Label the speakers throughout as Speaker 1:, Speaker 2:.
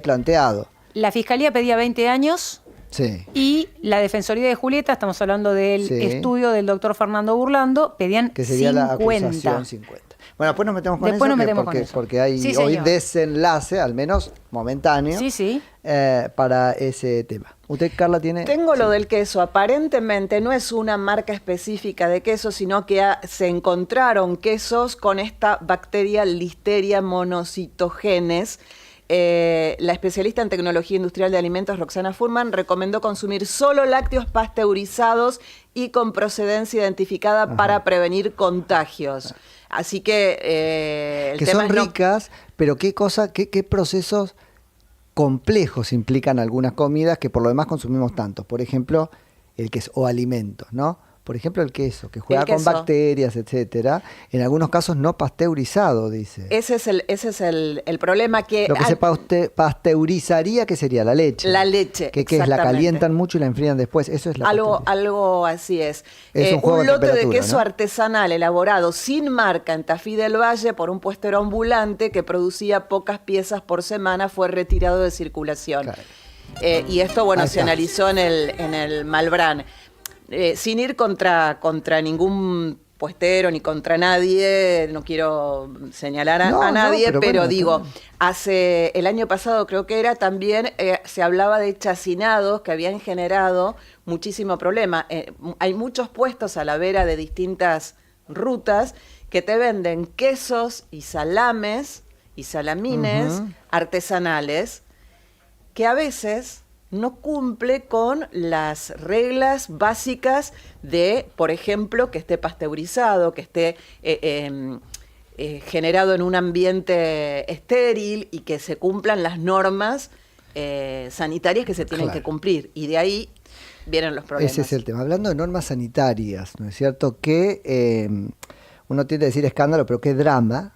Speaker 1: planteado.
Speaker 2: La Fiscalía pedía 20 años
Speaker 1: Sí.
Speaker 2: y la Defensoría de Julieta, estamos hablando del
Speaker 1: Sí.
Speaker 2: estudio del doctor Fernando Burlando, pedían
Speaker 1: Que sería
Speaker 2: 50.
Speaker 1: la acusación 50. Bueno, después nos metemos con
Speaker 2: Después
Speaker 1: eso,
Speaker 2: nos metemos con
Speaker 1: porque,
Speaker 2: eso.
Speaker 1: porque hay
Speaker 2: Sí,
Speaker 1: hoy
Speaker 2: señor.
Speaker 1: desenlace, al menos momentáneo,
Speaker 2: Sí, sí.
Speaker 1: para ese tema. ¿Usted, Carla, tiene...?
Speaker 3: Tengo lo
Speaker 1: Sí.
Speaker 3: del queso. Aparentemente no es una marca específica de queso, sino que se encontraron quesos con esta bacteria Listeria monocytogenes. La especialista en tecnología industrial de alimentos, Roxana Furman, recomendó consumir solo lácteos pasteurizados y con procedencia identificada
Speaker 1: Ajá.
Speaker 3: para prevenir contagios. Así que el
Speaker 1: Que
Speaker 3: tema
Speaker 1: son
Speaker 3: es no-
Speaker 1: ricas, pero qué procesos complejos implican algunas comidas que por lo demás consumimos tanto. Por ejemplo, el queso o alimentos, ¿no? Por ejemplo, el queso, que juega con
Speaker 3: queso.
Speaker 1: bacterias, etcétera. En algunos casos no pasteurizado, dice.
Speaker 3: Ese es el problema que...
Speaker 1: Lo que se pasteurizaría, ¿qué sería? La leche.
Speaker 3: La leche,
Speaker 1: Que es la
Speaker 3: exactamente.
Speaker 1: calientan mucho y la enfrían después. Eso es la pasteurización.
Speaker 3: Algo así es.
Speaker 1: Es un juego de
Speaker 3: lote de
Speaker 1: temperatura,
Speaker 3: queso
Speaker 1: ¿no?
Speaker 3: artesanal elaborado sin marca en Tafí del Valle por un puestero ambulante que producía pocas piezas por semana fue retirado de circulación.
Speaker 1: Claro.
Speaker 3: Y esto, bueno,
Speaker 1: Ahí
Speaker 3: se
Speaker 1: está.
Speaker 3: analizó en el Malbrán. Sin ir contra ningún puestero ni contra nadie, no quiero señalar a
Speaker 1: No,
Speaker 3: nadie,
Speaker 1: pero
Speaker 3: pero
Speaker 1: bueno,
Speaker 3: digo,
Speaker 1: está
Speaker 3: el año pasado creo que era también, se hablaba de chacinados que habían generado muchísimo problema. Hay muchos puestos a la vera de distintas rutas que te venden quesos y salames y salamines artesanales que a veces no cumple con las reglas básicas de, por ejemplo, que esté pasteurizado, que esté generado en un ambiente estéril y que se cumplan las normas sanitarias que se tienen
Speaker 1: Claro.
Speaker 3: que cumplir. Y de ahí vienen los problemas.
Speaker 1: Ese es el tema. Hablando de normas sanitarias, ¿no es cierto? Que uno tiende a decir escándalo, pero qué drama,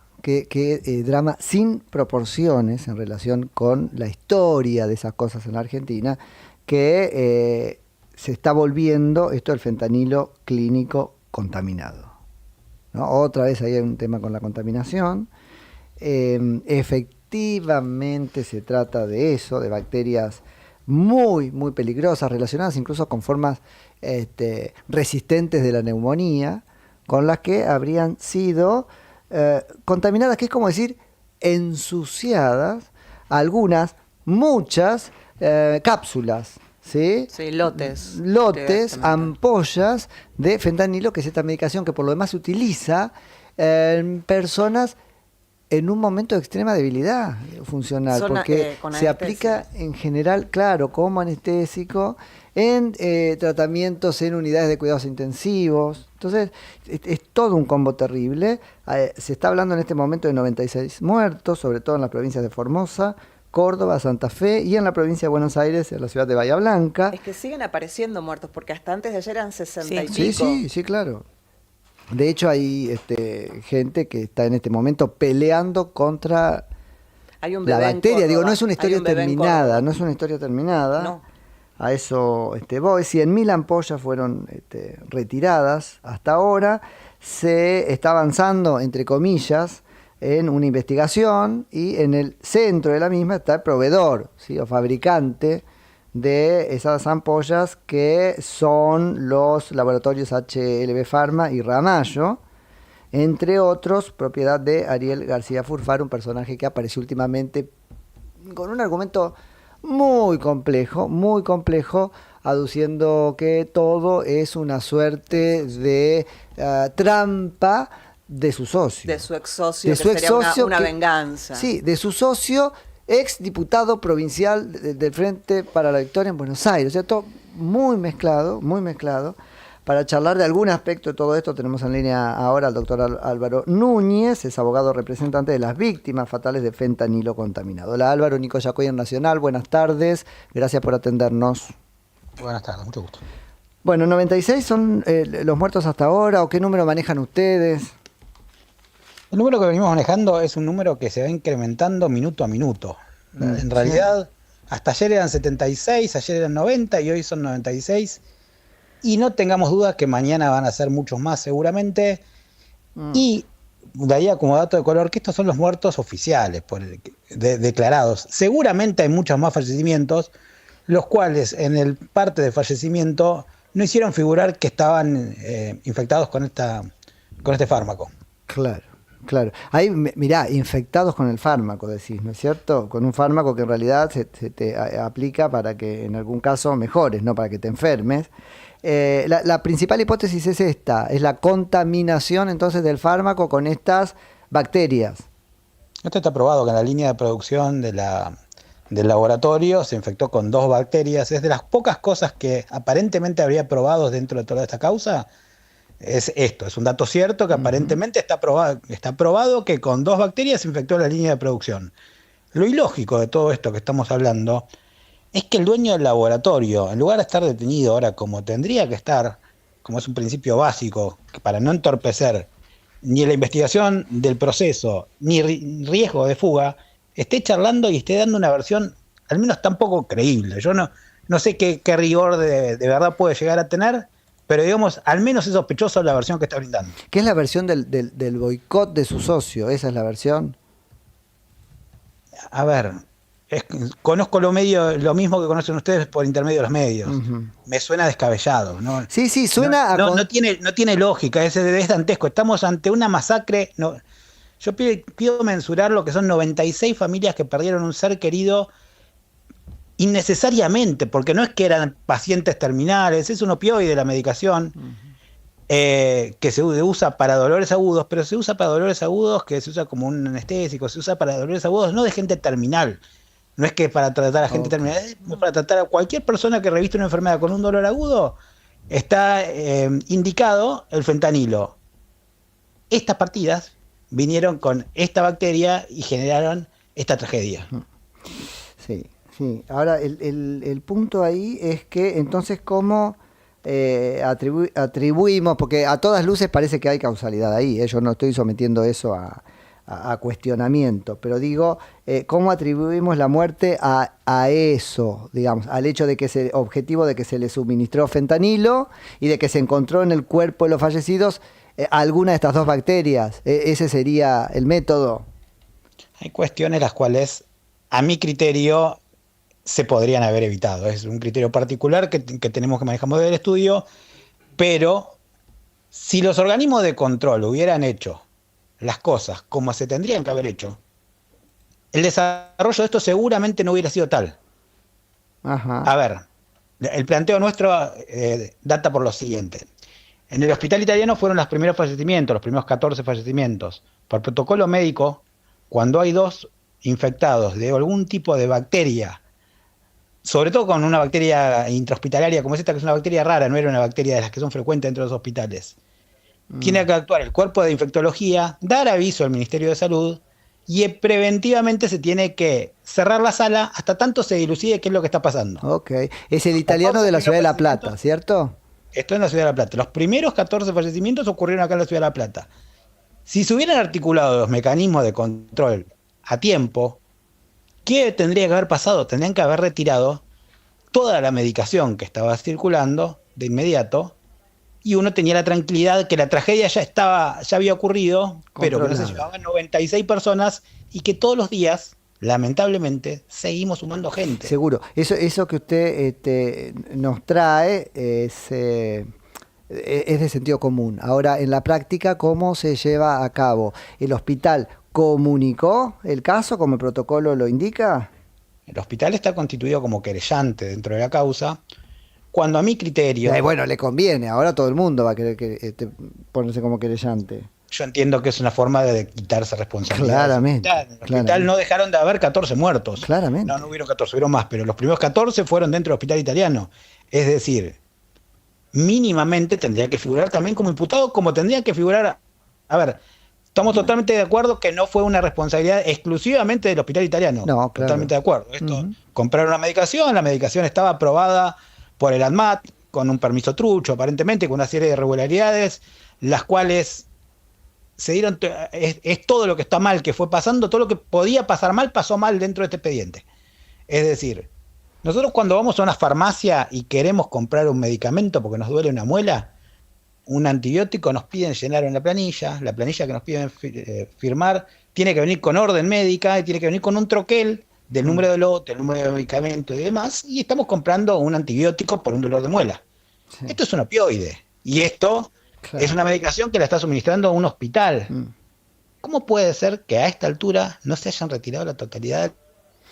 Speaker 1: drama sin proporciones en relación con la historia de esas cosas en la Argentina, que se está volviendo esto del fentanilo clínico contaminado, ¿no? Otra vez ahí hay un tema con la contaminación. Efectivamente se trata de eso, de bacterias muy, muy peligrosas, relacionadas incluso con formas resistentes de la neumonía, con las que habrían sido contaminadas, que es como decir, ensuciadas, muchas cápsulas, ¿sí?
Speaker 3: Sí, lotes.
Speaker 1: Lotes, ampollas de fentanilo, que es esta medicación que por lo demás se utiliza en personas en un momento de extrema debilidad funcional, porque
Speaker 3: con
Speaker 1: se
Speaker 3: anestesia.
Speaker 1: aplica en general, claro, como anestésico, en tratamientos en unidades de cuidados intensivos. Entonces, es todo un combo terrible. Se está hablando en este momento de 96 muertos, sobre todo en las provincias de Formosa, Córdoba, Santa Fe y en la provincia de Buenos Aires, en la ciudad de Bahía Blanca.
Speaker 3: Es que siguen apareciendo muertos, porque hasta antes de ayer eran 60 y
Speaker 1: Sí,
Speaker 3: pico.
Speaker 1: sí, claro. De hecho, hay gente que está en este momento peleando contra
Speaker 3: Hay un
Speaker 1: la
Speaker 3: bebé en
Speaker 1: bacteria. Digo,
Speaker 3: Córdoba.
Speaker 1: no es una
Speaker 3: Hay
Speaker 1: historia
Speaker 3: un bebé en
Speaker 1: terminada,
Speaker 3: Córdoba.
Speaker 1: no es una historia terminada.
Speaker 3: No.
Speaker 1: A eso voy. 100.000 ampollas fueron retiradas hasta ahora. Se está avanzando, entre comillas, en una investigación y en el centro de la misma está el proveedor, ¿sí? O fabricante de esas ampollas, que son los laboratorios HLB Pharma y Ramallo, entre otros, propiedad de Ariel García Furfar, un personaje que apareció últimamente con un argumento muy complejo, aduciendo que todo es una suerte de trampa de su socio.
Speaker 3: De su ex socio,
Speaker 1: De
Speaker 3: que
Speaker 1: su ex
Speaker 3: sería
Speaker 1: socio
Speaker 3: una
Speaker 1: que-
Speaker 3: venganza.
Speaker 1: Sí, de su socio, ex diputado provincial del Frente para la Victoria en Buenos Aires. O sea, todo muy mezclado. Para charlar de algún aspecto de todo esto tenemos en línea ahora al doctor Álvaro Núñez, es abogado representante de las víctimas fatales de fentanilo contaminado. Hola Álvaro, Nico Yacoy en Nacional, buenas tardes, gracias por atendernos.
Speaker 4: Buenas tardes, mucho gusto.
Speaker 1: Bueno, 96 son los muertos hasta ahora, ¿o qué número manejan ustedes?
Speaker 4: El número que venimos manejando es un número que se va incrementando minuto a minuto. En realidad, hasta ayer eran 76, ayer eran 90 y hoy son 96. Y no tengamos dudas que mañana van a ser muchos más seguramente. Y daría como dato de color que estos son los muertos oficiales, declarados. Seguramente hay muchos más fallecimientos, los cuales en el parte de fallecimiento no hicieron figurar que estaban infectados con este fármaco.
Speaker 1: Claro, claro. Ahí, mirá, infectados con el fármaco, decís, ¿no es cierto? Con un fármaco que en realidad se te aplica para que en algún caso mejores, no para que te enfermes. La principal hipótesis es esta, es la contaminación entonces del fármaco con estas bacterias.
Speaker 4: Esto está probado que en la línea de producción del laboratorio se infectó con 2 bacterias. Es de las pocas cosas que aparentemente habría probado dentro de toda esta causa. Es esto, es un dato cierto que aparentemente está probado que con 2 bacterias se infectó la línea de producción. Lo ilógico de todo esto que estamos hablando es que el dueño del laboratorio, en lugar de estar detenido ahora como tendría que estar, como es un principio básico, para no entorpecer ni la investigación del proceso, ni riesgo de fuga, esté charlando y esté dando una versión al menos tan poco creíble. Yo no sé qué rigor de verdad puede llegar a tener, pero digamos, al menos es sospechoso la versión que está brindando.
Speaker 1: ¿Qué es la versión del boicot de su socio? ¿Esa es la versión?
Speaker 4: A ver, conozco lo mismo que conocen ustedes por intermedio de los medios. Me suena descabellado, ¿no?
Speaker 1: Sí, suena
Speaker 4: no tiene lógica, es dantesco. Estamos ante una masacre. No, yo pido mensurar lo que son 96 familias que perdieron un ser querido innecesariamente, porque no es que eran pacientes terminales, es un opioide la medicación que se usa para dolores agudos, pero se usa para dolores agudos que se usa como un anestésico, se usa para dolores agudos no de gente terminal. No es que para tratar a gente terminal, es para tratar a cualquier persona que reviste una enfermedad con un dolor agudo, está indicado el fentanilo. Estas partidas vinieron con esta bacteria y generaron esta tragedia.
Speaker 1: Sí. Ahora, el punto ahí es que entonces cómo atribuimos, porque a todas luces parece que hay causalidad ahí, yo no estoy sometiendo eso a cuestionamiento, pero digo, ¿cómo atribuimos la muerte a eso, digamos, al hecho de que objetivo de que se le suministró fentanilo y de que se encontró en el cuerpo de los fallecidos alguna de estas 2 bacterias? Ese sería el método.
Speaker 4: Hay cuestiones las cuales, a mi criterio, se podrían haber evitado. Es un criterio particular que tenemos que manejamos del estudio, pero si los organismos de control hubieran hecho las cosas como se tendrían que haber hecho, el desarrollo de esto seguramente no hubiera sido tal.
Speaker 1: Ajá.
Speaker 4: A ver, el planteo nuestro data por lo siguiente. En el hospital italiano fueron los primeros fallecimientos, los primeros 14 fallecimientos. Por protocolo médico, cuando hay 2 infectados de algún tipo de bacteria, sobre todo con una bacteria intrahospitalaria como es esta, que es una bacteria rara, no era una bacteria de las que son frecuentes dentro de los hospitales, tiene que actuar el cuerpo de infectología, dar aviso al Ministerio de Salud y preventivamente se tiene que cerrar la sala hasta tanto se dilucide qué es lo que está pasando.
Speaker 1: Ok, es el italiano de la ciudad de La Plata, ¿cierto?
Speaker 4: Esto en la ciudad de La Plata. Los primeros 14 fallecimientos ocurrieron acá en la ciudad de La Plata. Si se hubieran articulado los mecanismos de control a tiempo, ¿qué tendría que haber pasado? Tendrían que haber retirado toda la medicación que estaba circulando de inmediato y uno tenía la tranquilidad que la tragedia ya había ocurrido, pero que no se llevaban 96 personas y que todos los días, lamentablemente, seguimos sumando gente.
Speaker 1: Seguro. Eso que usted nos trae es de sentido común. Ahora, en la práctica, ¿cómo se lleva a cabo? ¿El hospital comunicó el caso como el protocolo lo indica?
Speaker 4: El hospital está constituido como querellante dentro de la causa, cuando a mi criterio...
Speaker 1: Bueno, le conviene, ahora todo el mundo va a querer ponerse como querellante.
Speaker 4: Yo entiendo que es una forma de quitarse responsabilidad.
Speaker 1: Claramente.
Speaker 4: En el hospital no dejaron de haber 14 muertos.
Speaker 1: Claramente.
Speaker 4: No hubieron 14, hubieron más, pero los primeros 14 fueron dentro del hospital italiano. Es decir, mínimamente tendría que figurar también como imputado, como tendría que figurar... A ver, estamos totalmente de acuerdo que no fue una responsabilidad exclusivamente del hospital italiano.
Speaker 1: No, claro.
Speaker 4: Totalmente de acuerdo. Compraron una medicación, la medicación estaba aprobada por el ANMAT, con un permiso trucho, aparentemente, con una serie de irregularidades, las cuales se dieron, es todo lo que está mal que fue pasando, todo lo que podía pasar mal, pasó mal dentro de este expediente. Es decir, nosotros cuando vamos a una farmacia y queremos comprar un medicamento porque nos duele una muela, un antibiótico, nos piden llenar una planilla, la planilla que nos piden firmar tiene que venir con orden médica y tiene que venir con un troquel del número de lote, el número de medicamento y demás, y estamos comprando un antibiótico por un dolor de muela.
Speaker 1: Sí.
Speaker 4: Esto es un opioide, y esto es una medicación que la está suministrando un hospital. ¿Cómo puede ser que a esta altura no se hayan retirado la totalidad de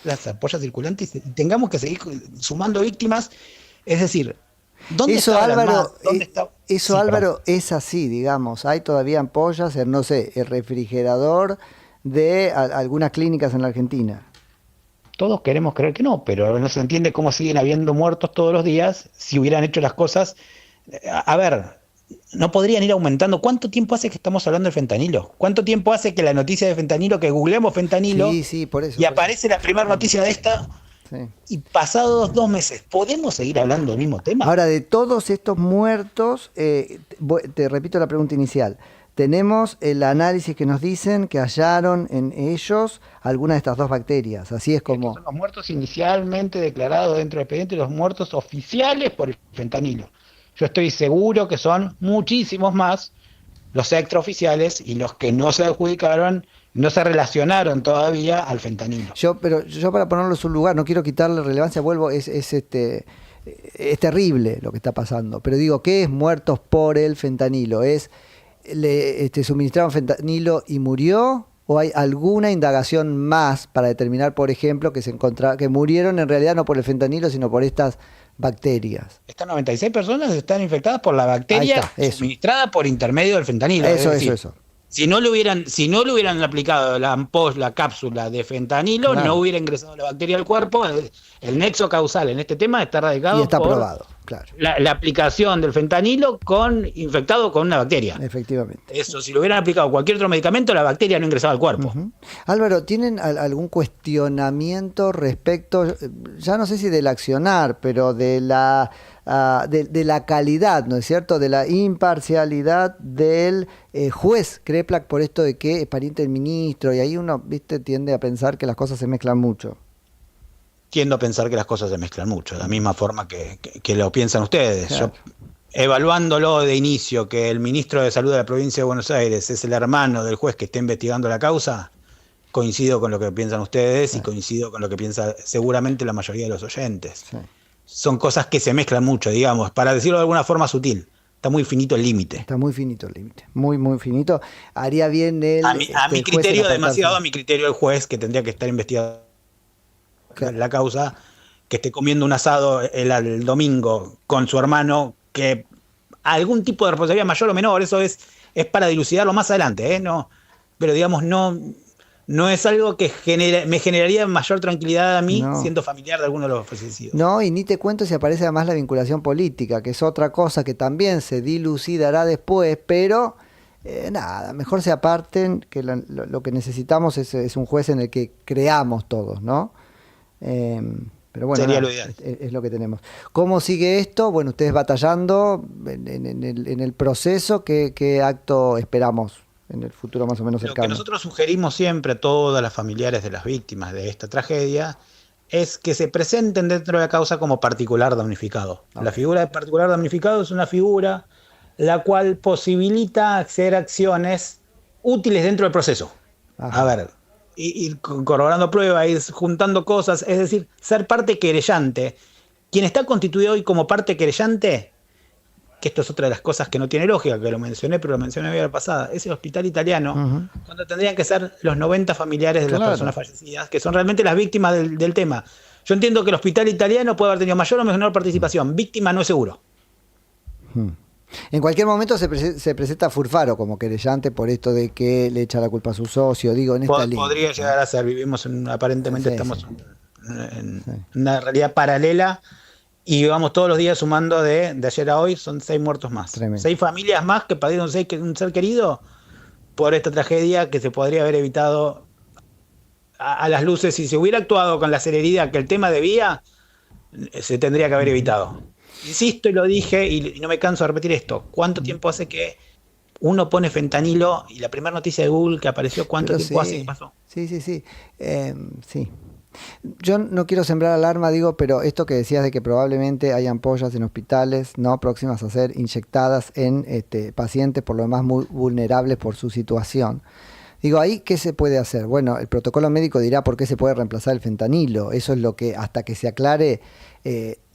Speaker 4: las ampollas circulantes y tengamos que seguir sumando víctimas? Es decir, ¿dónde
Speaker 1: Eso,
Speaker 4: está
Speaker 1: Álvaro,
Speaker 4: ¿Dónde está?
Speaker 1: eso,
Speaker 4: Sí,
Speaker 1: Álvaro, es así, digamos. Hay todavía ampollas en, no sé, el refrigerador de algunas clínicas en la Argentina.
Speaker 4: Todos queremos creer que no, pero no se entiende cómo siguen habiendo muertos todos los días si hubieran hecho las cosas. A ver, no podrían ir aumentando. ¿Cuánto tiempo hace que estamos hablando del fentanilo? ¿Cuánto tiempo hace que la noticia de fentanilo, que googleamos fentanilo,
Speaker 1: Sí, por eso.
Speaker 4: y aparece la primera noticia de esta,
Speaker 1: Sí.
Speaker 4: y pasados 2 meses, ¿podemos seguir hablando del mismo tema?
Speaker 1: Ahora, de todos estos muertos, te repito la pregunta inicial. Tenemos el análisis que nos dicen que hallaron en ellos alguna de estas dos bacterias. Así es como...
Speaker 4: Estos son los muertos inicialmente declarados dentro del expediente, los muertos oficiales por el fentanilo. Yo estoy seguro que son muchísimos más los extraoficiales y los que no se adjudicaron, no se relacionaron todavía al fentanilo.
Speaker 1: Pero yo para ponerlo en su lugar, no quiero quitarle relevancia, vuelvo, es terrible lo que está pasando. Pero digo, ¿qué es muertos por el fentanilo? ¿Le suministraron fentanilo y murió? ¿O hay alguna indagación más para determinar, por ejemplo, que murieron en realidad no por el fentanilo, sino por estas bacterias?
Speaker 4: Estas 96 personas están infectadas por la bacteria
Speaker 1: Ahí está, eso.
Speaker 4: suministrada por intermedio del fentanilo.
Speaker 1: Eso.
Speaker 4: Si no le hubieran aplicado la cápsula de fentanilo,
Speaker 1: Claro.
Speaker 4: no hubiera ingresado la bacteria al cuerpo. El nexo causal en este tema está radicado
Speaker 1: Y está
Speaker 4: por
Speaker 1: probado, claro.
Speaker 4: la aplicación del fentanilo infectado con una bacteria.
Speaker 1: Efectivamente.
Speaker 4: Eso, si lo hubieran aplicado cualquier otro medicamento, la bacteria no ingresaba al cuerpo.
Speaker 1: Ujú. Álvaro, ¿tienen algún cuestionamiento respecto, ya no sé si del accionar, pero de la calidad, ¿no es cierto?, de la imparcialidad del juez Kreplak, por esto de que es pariente del ministro, y ahí uno, viste, tiende a pensar que las cosas se mezclan mucho.
Speaker 4: Tiendo a pensar que las cosas se mezclan mucho, de la misma forma que lo piensan ustedes.
Speaker 1: Claro.
Speaker 4: Yo, evaluándolo de inicio, que el ministro de Salud de la provincia de Buenos Aires es el hermano del juez que está investigando la causa, coincido con lo que piensan ustedes y coincido con lo que piensa seguramente la mayoría de los oyentes.
Speaker 1: Sí.
Speaker 4: Son cosas que se mezclan mucho, digamos, para decirlo de alguna forma sutil. Está muy finito el límite.
Speaker 1: Está muy finito el límite, muy, muy finito. Haría bien el
Speaker 4: A mi
Speaker 1: juez
Speaker 4: criterio,
Speaker 1: en
Speaker 4: demasiado
Speaker 1: apartarse.
Speaker 4: a mi criterio el juez, que tendría que estar investigando
Speaker 1: Claro.
Speaker 4: la causa, que esté comiendo un asado el domingo con su hermano, que algún tipo de responsabilidad mayor o menor, eso es para dilucidarlo más adelante, no, pero digamos, no es algo que me generaría mayor tranquilidad a mí,
Speaker 1: No.
Speaker 4: siendo familiar de alguno de los fallecidos.
Speaker 1: No, y ni te cuento si aparece además la vinculación política, que es otra cosa que también se dilucidará después, pero nada, mejor se aparten, que lo que necesitamos es un juez en el que creamos todos, ¿no? Pero bueno,
Speaker 4: Sería
Speaker 1: nada,
Speaker 4: lo ideal.
Speaker 1: es lo que tenemos. ¿Cómo sigue esto? Bueno, ustedes batallando en el proceso, ¿qué acto esperamos en el futuro más o menos
Speaker 4: Lo
Speaker 1: cercano?
Speaker 4: que nosotros sugerimos siempre a todas las familiares de las víctimas de esta tragedia es que se presenten dentro de la causa como particular damnificado. La figura de particular damnificado es una figura la cual posibilita hacer acciones útiles dentro del proceso.
Speaker 1: Ajá.
Speaker 4: A ver, ir corroborando pruebas, ir juntando cosas, es decir, ser parte querellante. Quien está constituido hoy como parte querellante, que esto es otra de las cosas que no tiene lógica, que lo mencioné, pero lo mencioné la vez pasada, es el hospital italiano,
Speaker 1: Ujú.
Speaker 4: cuando tendrían que ser los 90 familiares de las
Speaker 1: Claro.
Speaker 4: personas fallecidas, que son realmente las víctimas del tema. Yo entiendo que el hospital italiano puede haber tenido mayor o menor participación, víctima no es seguro.
Speaker 1: En cualquier momento se presenta Furfaro como querellante por esto de que le echa la culpa a su socio, digo, en esta línea.
Speaker 4: Podría llegar a ser, aparentemente
Speaker 1: Sí,
Speaker 4: estamos
Speaker 1: sí.
Speaker 4: en una realidad paralela y vamos todos los días sumando de ayer a hoy, son 6 muertos más.
Speaker 1: Tremendo.
Speaker 4: 6 familias más que perdieron un ser querido por esta tragedia que se podría haber evitado a las luces. Si se hubiera actuado con la celeridad que el tema debía, se tendría que haber evitado. Insisto y lo dije y no me canso de repetir esto. ¿Cuánto tiempo hace que uno pone fentanilo y la primera noticia de Google que apareció, cuánto
Speaker 1: Pero
Speaker 4: tiempo
Speaker 1: sí,
Speaker 4: hace que pasó?
Speaker 1: Sí. Sí. Yo no quiero sembrar alarma, digo, pero esto que decías de que probablemente hay ampollas en hospitales no próximas a ser inyectadas en pacientes por lo demás muy vulnerables por su situación. Digo, ¿ahí qué se puede hacer? Bueno, el protocolo médico dirá por qué se puede reemplazar el fentanilo. Eso es lo que hasta que se aclare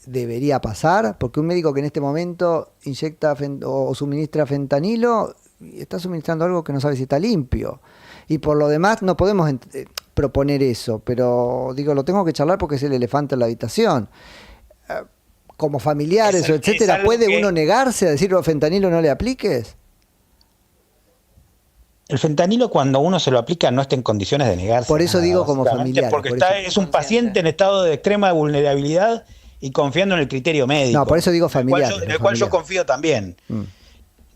Speaker 1: debería pasar, porque un médico que en este momento inyecta o suministra fentanilo está suministrando algo que no sabe si está limpio. Y por lo demás no podemos proponer eso, pero digo, lo tengo que charlar porque es el elefante en la habitación. Como familiares o etcétera, ¿puede uno negarse a decir, fentanilo no le apliques?
Speaker 4: El fentanilo, cuando uno se lo aplica, no está en condiciones de negarse.
Speaker 1: Por eso digo como familiar.
Speaker 4: Porque es un paciente en estado de extrema vulnerabilidad y confiando en el criterio médico.
Speaker 1: No, por eso digo familiar.
Speaker 4: En el cual yo confío también.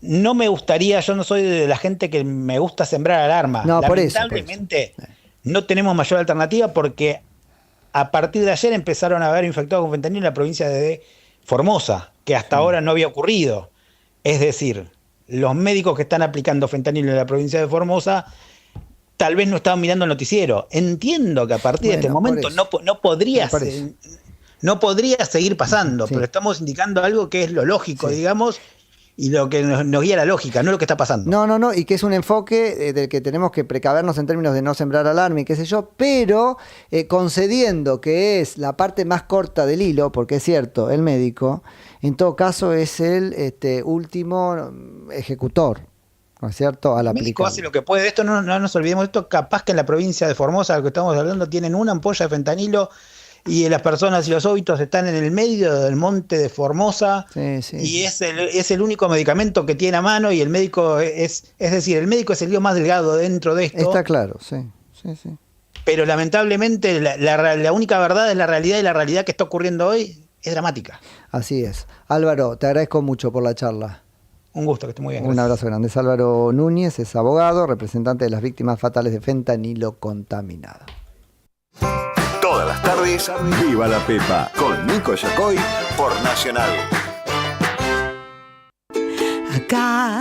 Speaker 4: No me gustaría, yo no soy de la gente que me gusta sembrar alarma.
Speaker 1: No,
Speaker 4: lamentablemente, por eso. No tenemos mayor alternativa porque a partir de ayer empezaron a haber infectados con fentanilo en la provincia de Formosa, que hasta ahora no había ocurrido. Es decir, los médicos que están aplicando fentanilo en la provincia de Formosa tal vez no estaban mirando el noticiero. Entiendo que a partir de este momento no podría seguir pasando, pero estamos indicando algo que es lo lógico, digamos, y lo que nos guía la lógica, no lo que está pasando.
Speaker 1: No, y que es un enfoque del que tenemos que precavernos en términos de no sembrar alarma y qué sé yo, pero concediendo que es la parte más corta del hilo, porque es cierto, el médico, en todo caso es el último ejecutor, ¿no es cierto? Al aplicar. El médico
Speaker 4: hace lo que puede, esto no nos olvidemos, esto capaz que en la provincia de Formosa, de lo que estamos hablando, tienen una ampolla de fentanilo y las personas y los óbitos están en el medio del monte de Formosa, y es el único medicamento que tiene a mano, y el médico es decir, el médico es el lío más delgado dentro de esto.
Speaker 1: Está claro, sí.
Speaker 4: Pero lamentablemente la única verdad es la realidad, y la realidad que está ocurriendo hoy es dramática.
Speaker 1: Así es. Álvaro, te agradezco mucho por la charla.
Speaker 4: Un gusto, que esté muy bien.
Speaker 1: Un abrazo grande. Es Álvaro Núñez, es abogado, representante de las víctimas fatales de fentanilo contaminado.
Speaker 5: Todas las tardes, Viva la Pepa, con Nico Yacoy por Nacional.
Speaker 6: Acá